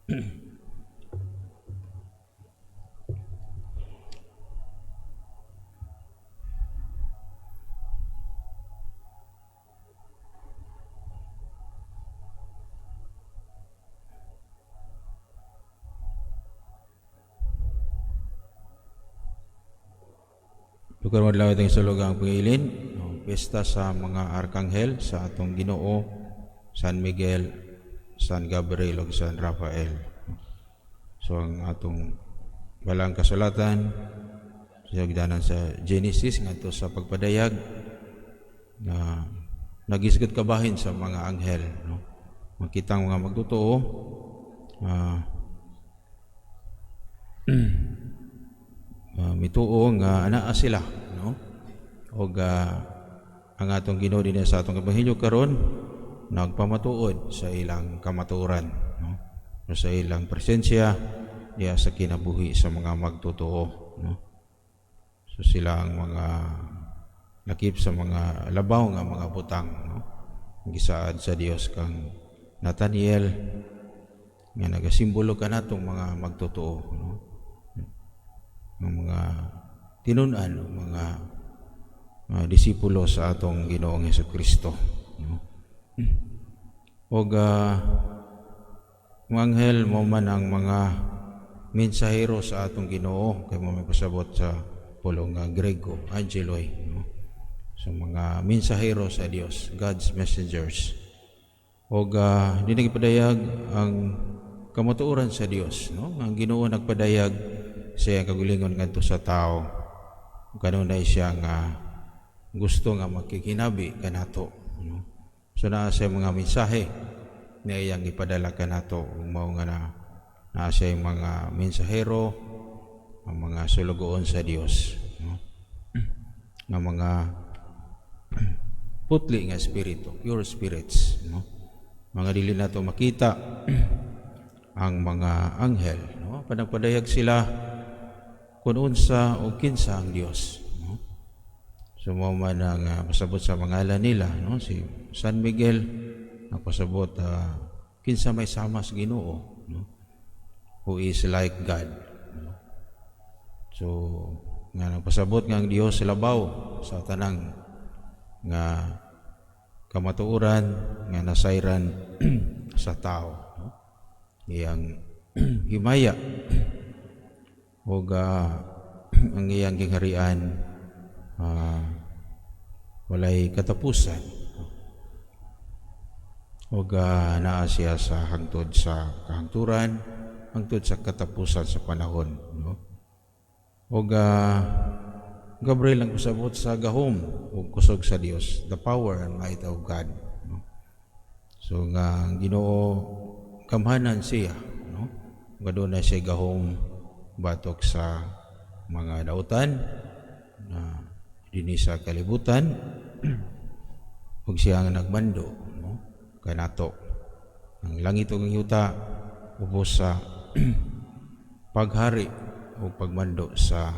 Lugar madlaw itong sulugang pangilin, pesta sa mga arkanghel sa atong Ginoo, San Miguel, San Gabriel ug San Rafael. So ang atong balang kasulatan sa higdanan sa Genesis ngadto sa pagpadayag na nagisgot kabahin sa mga anghel, no? Makitang mga magtotoo mituo nga anaa sila, no? Og ang atong Ginoo dinhi sa atong ebanghelyo karon nagpamatuod sa ilang kamatuoran, no? Sa ilang presensya diya sa kinabuhi sa mga magtotoo, no? So sila ang mga nakip sa mga labaw nga mga butang, no? Gisaad sa Dios kang Nathaniel nga nagasimbolo kanatong mga magtotoo, no? Ng mga tinun-an, mga disipulo sa atong Ginoong Hesukristo, no? Og mga anghel mo man ang mga mensahero sa atong Ginoo, kay mo may pasabot sa pulong Grego, angeloi, no? So mga mensahero sa Dios, God's messengers. Og di nagpadayag ang kamatuoran sa Dios, no? Ang Ginoo nagpadayag siya kagulingon ngadto sa tao, kanunay siya nga gusto nga makikinabi kanato, no? So naa siya mga mensahe na iyang ipadala kanato, mao nga naa siya mga mensahero, ang mga sulugoon sa Dios, no? Nga mga putli nga espiritu, pure spirits, no? Mga dili nato makita ang mga anghel, no? Panagpadayag sila kung unsa o kinsa ang Dios, no? So mao man ang pasabot sa pangalan nila, no? Si San Miguel nagpasabot kinsa may sama sa Ginoo, no? Who is like God, no? So nga nagpasabot nga ang Dios labaw sa tanang nga kamatuoran nga nasayran sa tao, no? Iyang himaya og ang iyang gingharian walay katapusan, og naa siya sa hangtod sa kahangturan, hangtod sa katapusan sa panahon, no? Og Gabriel ang kusabot sa gahom o kusog sa Dios, the power and might of God, no? So nga ang Ginoo kamhanan siya, no? Gaduna siya gahom batok sa mga dautan na dinhi sa kalibutan ug siya ang nagmando, no? Kanato ang langit ug ang yuta ubos sa paghari o pagmando sa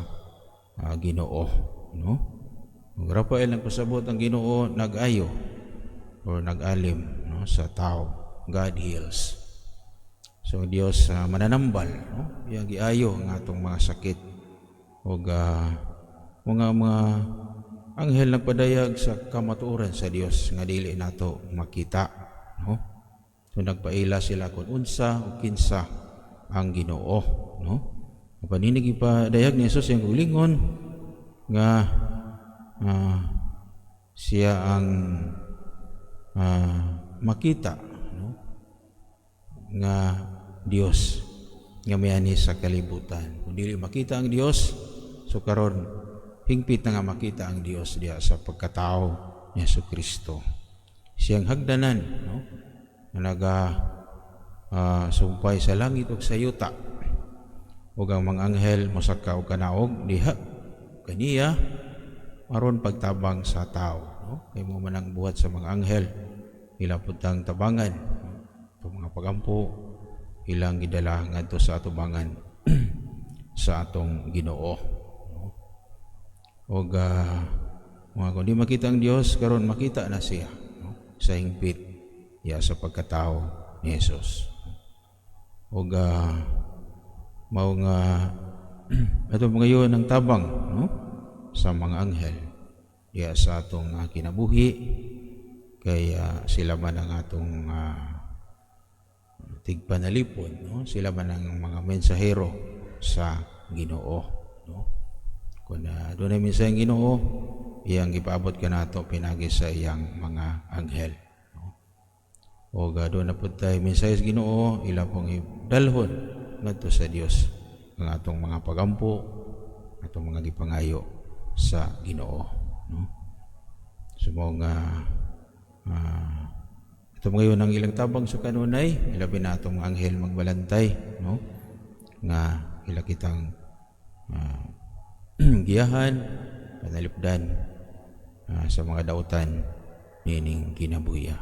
Ginoo, no? Ug Rafael ang pasabot ang Ginoo nag-ayo or nag-alim, no? Sa tao, God heals. So Dios mananambal, no? Iya giayo ang atong mga sakit. Og mga anghel nagpadayag sa kamatuoran sa Dios nga dili nato makita, no? So nagpaila sila kung unsa o kinsa ang Ginoo, no? Paninig ipadayag ni Jesus yang gulingon nga siya ang makita, no? Nga Dios nga mayani sa kalibutan. Kung dili makita ang Dios, so karon hingpit na nga makita ang Dios diya sa pagkatao ni Hesukristo. Siyang hagdanan, no? Naga sumpay sa langit ug sa yuta. Ug ang mga anghel mosaka og kanaog diha kaniya aron pagtabang sa tao, no? Kay mo man ang buhat sa mga anghel, ila putang tabangan, no? Mga pagampo ilang gidala ngadto sa atubangan sa atong Ginoo, no? Og mga kung di makita ang Dios karon makita na siya, no? Sa hingpit ya sa pagkatao ni Jesus. og mao nga ato ngayon ang tabang, no, sa mga anghel diya sa atong kinabuhi, kay sila man ang atong tigpanalipod, no, sila man ang mga mensahero sa Ginoo, no. Kung doon ay minsan Ginoo, iyang ipaabot ka nato pinagi sa iyang mga anghel, no? O doon na po tayo minsan sa Ginoo, ila pong idalhon ngadto sa Dios ang atong mga pagampo, atong mga gipangayo sa Ginoo, no. So nga ito ngayon ang ilang tabang sa kanunay, ilabi na atong mga anghel magbalantay, no, nga ila kitang giyahan, panalipdan sa mga dautan nining kinabuhi.